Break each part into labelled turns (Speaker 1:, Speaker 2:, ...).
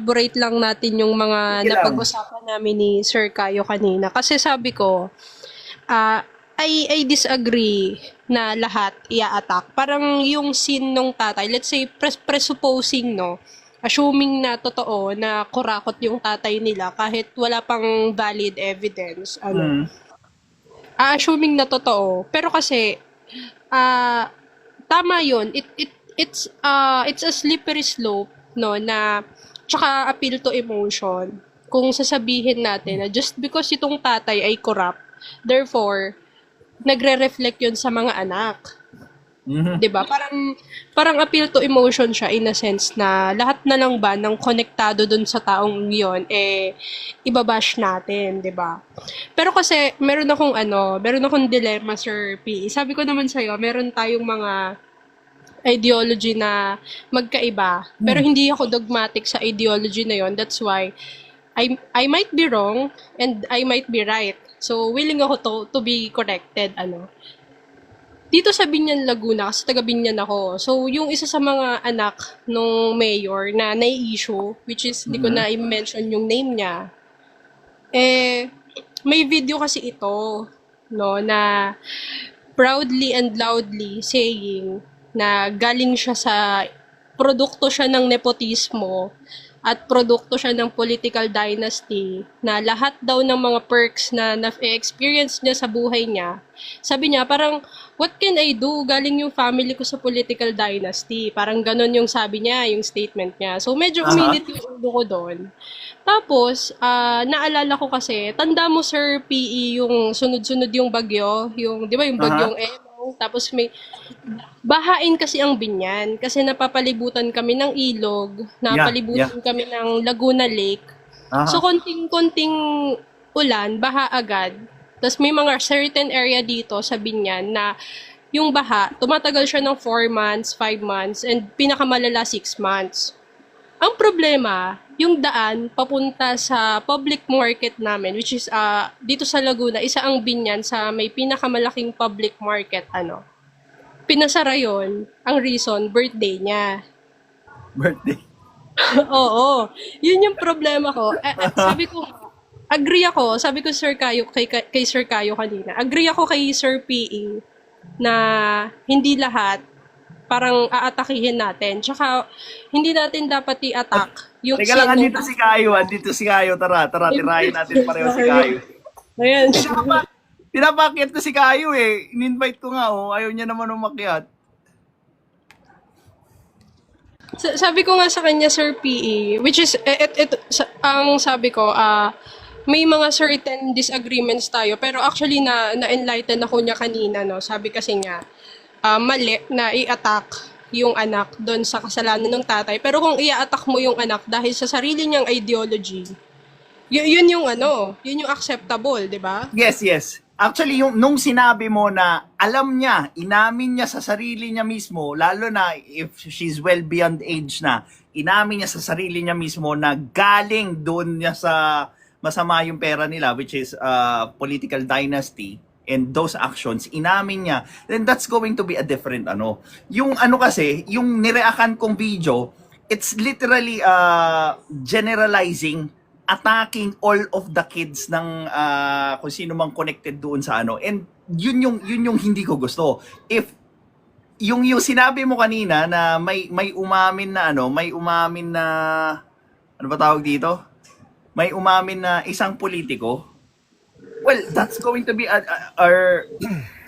Speaker 1: elaborate lang natin yung mga
Speaker 2: Sige lang.
Speaker 1: napag-usapan namin ni Sir Kayo kanina. Kasi sabi ko, I disagree na lahat i-attack. Parang yung scene nung tatay, let's say, presupposing, no? Assuming na totoo na kurakot yung tatay nila kahit wala pang valid evidence,
Speaker 2: Mm.
Speaker 1: assuming na totoo. Pero kasi, ah, tama yun. It's a slippery slope, no, na tsaka appeal to emotion. Kung sasabihin natin na just because itong tatay ay corrupt, therefore, nagre-reflect yun sa mga anak.
Speaker 2: Mhm.
Speaker 1: 'Di ba? Parang appeal to emotion siya in a sense na lahat na lang ba ng konektado dun sa taong yon ibabash natin, 'di ba? Pero kasi meron akong dilemma, Sir P. Sabi ko naman sa meron tayong mga ideology na magkaiba, pero hindi ako dogmatic sa ideology na yon. That's why I might be wrong and I might be right. So willing ako to be corrected, dito sa Binyan, Laguna, kasi taga Binyan ako. So, yung isa sa mga anak nung mayor na nai-issue, which is, di ko
Speaker 2: Mhm.
Speaker 1: na i-mention yung name niya, may video kasi ito, no, na proudly and loudly saying na galing siya sa produkto siya ng nepotismo at produkto siya ng political dynasty na lahat daw ng mga perks na na-experience niya sa buhay niya. Sabi niya, parang, what can I do? Galing yung family ko sa political dynasty. Parang ganun yung sabi niya, yung statement niya. So, medyo
Speaker 2: Aha.
Speaker 1: uminit yung ulo ko doon. Tapos, naalala ko kasi, tanda mo Sir PE, yung sunod-sunod yung bagyo, yung, di ba yung
Speaker 2: Aha.
Speaker 1: bagyong Emo, tapos may bahain kasi ang Binyan, kasi napapalibutan kami ng ilog,
Speaker 2: Yeah, yeah.
Speaker 1: napapalibutan kami ng Laguna Lake. So,
Speaker 2: Aha.
Speaker 1: konting-konting ulan, baha agad. Tapos may mga certain area dito sa Binyan na yung baha, tumatagal siya ng 4 months, 5 months, and pinakamalala 6 months. Ang problema, yung daan papunta sa public market namin, which is dito sa Laguna, isa ang Binyan sa may pinakamalaking public market, pinasara yon. Ang reason, birthday niya.
Speaker 2: Birthday.
Speaker 1: Oo, yun yung problema ko. Sabi ko, agree ako, sabi ko Sir Kayo, kay Sir Kayo kanina, agree ako kay Sir PE na hindi lahat parang aatakihin natin. Tsaka, hindi natin dapat i-attack yung
Speaker 2: Teka lang,
Speaker 1: sin ng
Speaker 2: andito si Kayo. Andito si Kayo. Tara, tara, tirahin natin pareho si Kayo.
Speaker 1: Ayan.
Speaker 2: Pinapakyat ko si Kayo eh. In-invite ko nga oh. Ayaw niya naman umakyat.
Speaker 1: Sabi ko nga sa kanya, Sir PE, which is, ang sabi ko, may mga certain disagreements tayo, pero actually na-enlighten ako niya kanina, no? Sabi kasi niya, mali na i-attack yung anak doon sa kasalanan ng tatay. Pero kung i-attack mo yung anak dahil sa sarili niyang ideology, yun yung acceptable, di ba?
Speaker 2: Yes, yes. Actually, yung nung sinabi mo na alam niya, inamin niya sa sarili niya mismo, lalo na if she's well beyond age na, inamin niya sa sarili niya mismo na galing doon niya sa masama yung pera nila, which is political dynasty, and those actions, inamin niya, then that's going to be a different Yung kasi, yung nireakan kong video, it's literally generalizing, attacking all of the kids ng kung sino mang connected doon sa and yun yung hindi ko gusto. If yung sinabi mo kanina na may umamin na may umamin na ano ba tawag dito? May umamin na isang politiko. Well, that's going to be our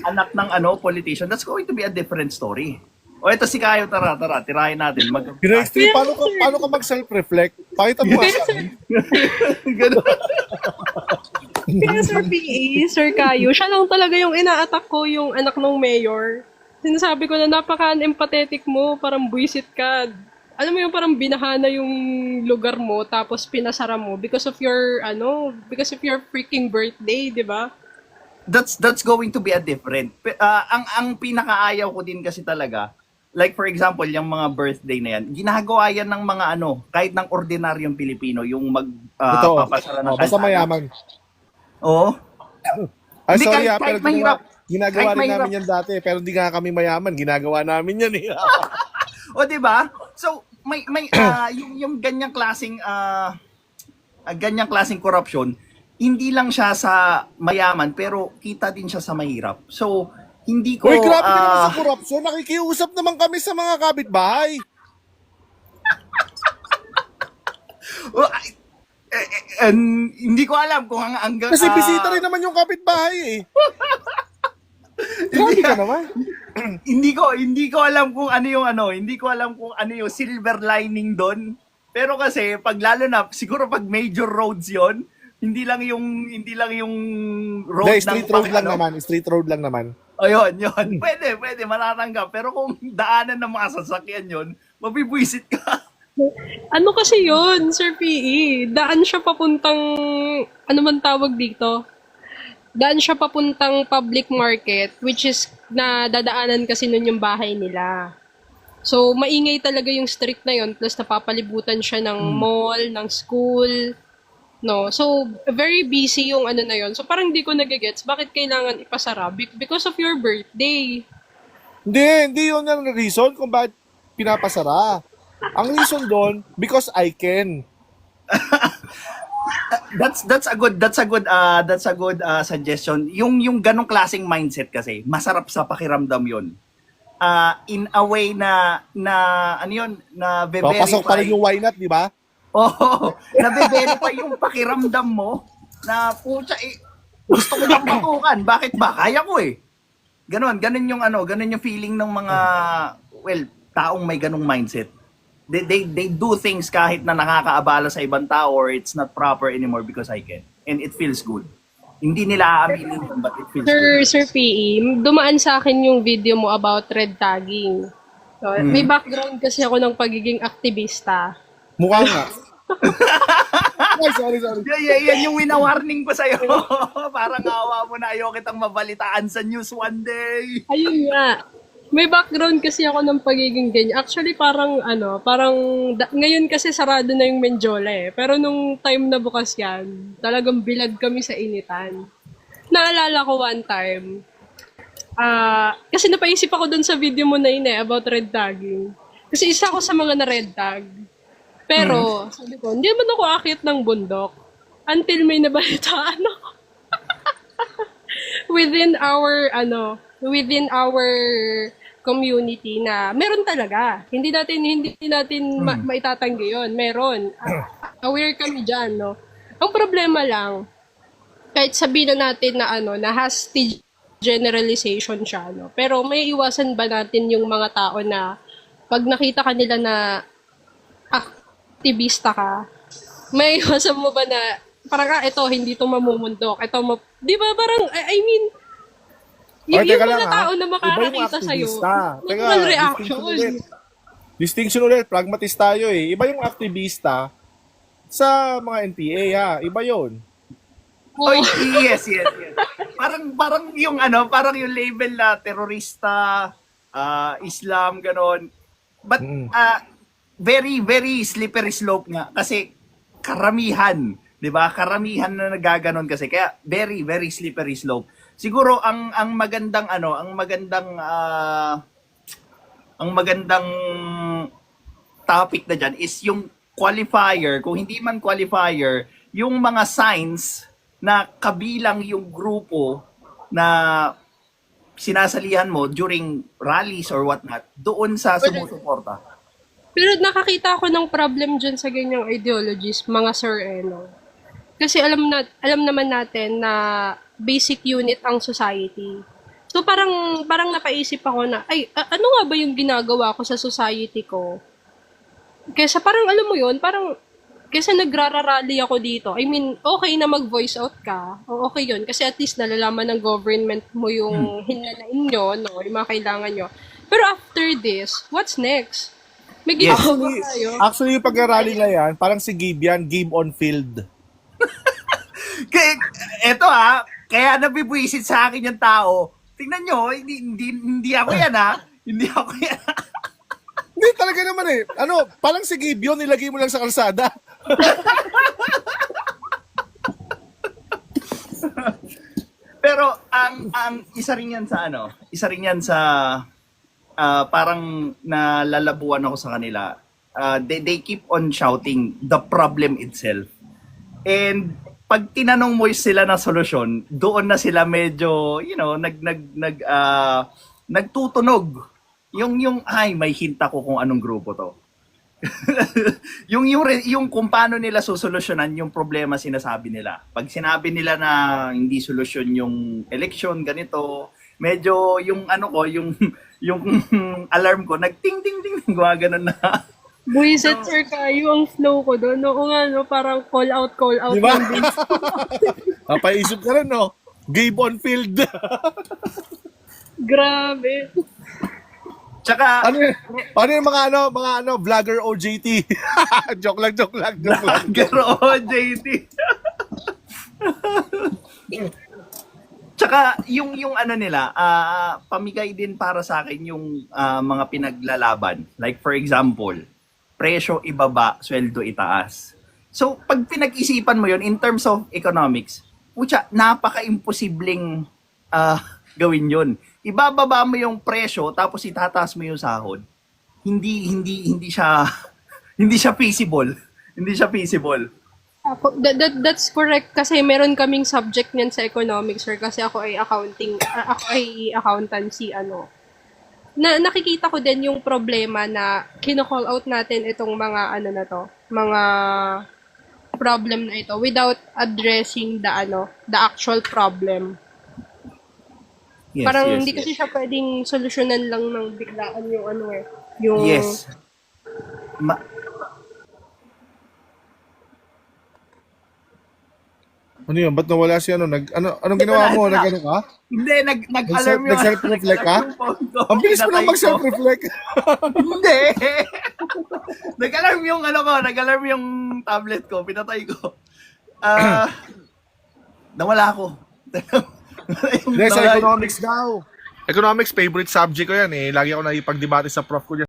Speaker 2: anak ng politician. That's going to be a different story. O ito si Kayo, tara, tirahin natin.
Speaker 3: Pinay-stream, paano ka mag-self-reflect? Pakita mo nga sa akin.
Speaker 2: Ganun.
Speaker 1: Kaya Sir PE, Sir Kayo, siya lang talaga yung ina-attack ko, yung anak ng mayor. Sinasabi ko na napaka-empathetic mo, parang buisit ka. Alam mo yung parang binahana yung lugar mo, tapos pinasara mo because of your, freaking birthday, di ba?
Speaker 2: That's going to be a different. Ang pinakaayaw ko din kasi talaga, like for example, yung mga birthday na yan, ginagawa yan ng mga kahit ng ordinaryong Pilipino, yung
Speaker 3: Totoo.
Speaker 2: papasara ng
Speaker 3: Basta
Speaker 2: kalsada.
Speaker 3: mayaman.
Speaker 2: Oo.
Speaker 3: Ay,
Speaker 2: Hindi,
Speaker 3: sorry
Speaker 2: kahit
Speaker 3: pero
Speaker 2: mahirap.
Speaker 3: ginagawa
Speaker 2: Kahit
Speaker 3: rin
Speaker 2: mahirap.
Speaker 3: namin yan dati. Pero hindi nga kami mayaman. Ginagawa namin yan eh.
Speaker 2: O, di ba? So, yung ganyang klaseng corruption, hindi lang siya sa mayaman pero kita din siya sa mahirap. So, hindi ko
Speaker 3: Uy, grabe ka naman sa korupsyon. Nakikiusap naman kami sa mga kapitbahay.
Speaker 2: Hindi ko alam kung hanggang
Speaker 3: Kasi bisita rin naman yung kapitbahay eh. Grabe ka naman.
Speaker 2: hindi ko alam kung hindi ko alam kung ano yung silver lining doon. Pero kasi pag lalo na siguro pag major roads 'yon, hindi lang yung road
Speaker 3: Hindi, street road lang naman. Street road lang naman.
Speaker 2: O yun. Pwede, matatanggap. Pero kung daanan ng mga sasakyan yun, mabibwisit ka.
Speaker 1: Ano kasi yun, Sir PE? Daan siya papuntang, ano man tawag dito? Daan siya papuntang public market, which is na dadaanan kasi nun yung bahay nila. So, maingay talaga yung street na yun, plus napapalibutan siya ng mall, ng school, no? So, very busy yung ano na yun. So, parang hindi ko nagigets, bakit kailangan ipasara? Because of your birthday.
Speaker 3: Hindi yun ang reason kung bakit pinapasara. Ang reason doon, because I can.
Speaker 2: That's a good suggestion. Yung ganong klaseng mindset kasi, masarap sa pakiramdam yun. In a way na ano yun, na
Speaker 3: Papasok pa rin yung why not, di ba?
Speaker 2: Oo, nabe-verify yung pakiramdam mo na pucha gusto ko lang patukan. Bakit ba? Kaya ko eh. Ganon yung feeling ng mga taong may ganong mindset. They do things kahit na nakakaabala sa ibang tao or it's not proper anymore because I can. And it feels good. Hindi nila aaminin yun, but it feels good.
Speaker 1: Sir PE, dumaan sa akin yung video mo about red tagging. So, may background kasi ako ng pagiging aktivista.
Speaker 3: Mukha nga. Ay, sorry.
Speaker 2: Yan yung wina-warning ko sa'yo. Parang awa mo na ayaw kitang mabalitaan sa news one day.
Speaker 1: Ayun nga. May background kasi ako ng pagiging ganyan. Actually, parang ngayon kasi sarado na yung Menjola eh. Pero nung time na bukas yan, talagang bilad kami sa initan. Naalala ko one time, kasi napaisip ako dun sa video mo na yun about red tagging. Kasi isa ako sa mga na-red tag. Pero, sabi ko, hindi naman ako akit ng bundok. Until may nabalitaan ako. within our community na meron talaga. Hindi natin maitatanggi yun. Meron. Aware kami dyan, no? Ang problema lang, kahit sabihin na natin na na hasty generalization siya, no? Pero may iwasan ba natin yung mga tao na pag nakita kanila na aktivista ka, may iwasan mo ba na parang ito, hindi to mamumundok. Di ba parang, I mean, yung
Speaker 3: Teka
Speaker 1: mga
Speaker 3: lang,
Speaker 1: tao na
Speaker 3: Iba yung
Speaker 1: makakakita sa'yo,
Speaker 3: aktivista. Teka,
Speaker 1: normal reaction.
Speaker 3: Distinction ulit. Pragmatist tayo eh. Iba yung aktivista sa mga NPA ha. Iba yun.
Speaker 2: Oh, yes. Parang yung label na terorista, Islam, ganon. But very very slippery slope nga kasi karamihan, 'di ba? Karamihan na nagaganon kasi kaya very very slippery slope. Siguro ang magandang topic na diyan is yung qualifier, kung hindi man qualifier, yung mga signs na kabilang yung grupo na sinasalihan mo during rallies or whatnot doon sa sumusuporta.
Speaker 1: Pero nakakita ako ng problem dyan sa ganyang ideologies, mga sir, no? Kasi alam naman natin na basic unit ang society. So parang napaisip ako na, ano nga ba yung ginagawa ko sa society ko? Kesa parang alam mo yun, kesa nagrararally ako dito, I mean, okay na mag-voice out ka, o okay yun, kasi at least nalalaman ng government mo yung hinanain nyo, no, yung mga kailangan nyo. Pero after this, what's next? May ginagawa tayo.
Speaker 3: Actually, yung pag-rally na yan, parang si Gabe yan, Gabe on field.
Speaker 2: Eto kaya nabibwisit sa akin yung tao. Tingnan nyo, hindi ako yan Hindi ako yan.
Speaker 3: Hindi talaga naman eh. Parang si Gabe yun, nilagay mo lang sa kalsada.
Speaker 2: Pero ang isa rin yan sa parang nalalabuan ako sa kanila. they keep on shouting the problem itself. And pag tinanong mo sila na solusyon, doon na sila medyo, nagtutunog. Yung ay, may hinta ko kung anong grupo to. yung kung paano nila susolusyonan yung problema sinasabi nila. Pag sinabi nila na hindi solusyon yung election ganito, medyo yung yung alarm ko nagting ting ting gumagano na.
Speaker 1: Buisit sir kayo ang flow ko doon. Oo nga, no? Parang call out
Speaker 3: Diba?
Speaker 1: lang din.
Speaker 3: Napaisip ka rin, no? Gabe on field.
Speaker 1: Grabe.
Speaker 2: Tsaka
Speaker 3: ano yung mga vlogger OJT? joke lang.
Speaker 2: Garo JT. Tsaka yung nila, pamigay din para sa akin yung mga pinaglalaban. Like for example, presyo ibaba, sweldo itaas. So pag pinag-isipan mo yon in terms of economics, putya, napaka-imposibleng gawin yon. Ibababa mo yung presyo tapos itataas mo yung sahod. Hindi siya hindi siya feasible. Hindi siya feasible.
Speaker 1: That's correct kasi meron kaming subject niyan sa economics sir kasi ako ay accountancy nakikita ko din yung problema na kino-call out natin itong mga mga problem na ito without addressing the actual problem.
Speaker 2: Yes,
Speaker 1: Parang
Speaker 2: yes,
Speaker 1: hindi
Speaker 2: yes.
Speaker 1: kasi siya pwedeng solusyonan lang ng biglaan yung yung
Speaker 2: Yes.
Speaker 3: Ano yun? Ba't nawala si anong ginawa mo? Nag-ano ka?
Speaker 2: Hindi, nag-alarm yung...
Speaker 3: Nag-self-reflect ka?
Speaker 2: nag-alarm yung phone ko.
Speaker 3: Ang bilis mo
Speaker 2: Pinatay
Speaker 3: na
Speaker 2: ko.
Speaker 3: mag-self-reflect.
Speaker 2: Hindi. Nag-alarm yung tablet ko. Pinatay ko. Nawala ako.
Speaker 3: Hindi, sa economics daw. Economics, favorite subject ko yan eh. Lagi ako nakipag-debate sa prof ko dyan.